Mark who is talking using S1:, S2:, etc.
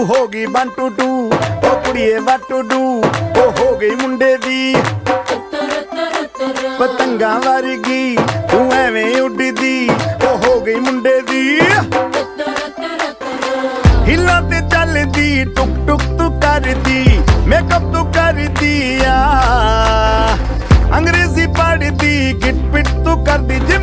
S1: हो गई 1 2 2 ओ कुड़िए what to do ओ हो गई मुंडे दी पतंगा वर्गी तू एवें उड़दी ओ हो गई मुंडे दी हिला ते चलदी टुक टुक तू करदी मेकअप तू करदी आ अंग्रेजी पढ़दी गिट पिट तू करदी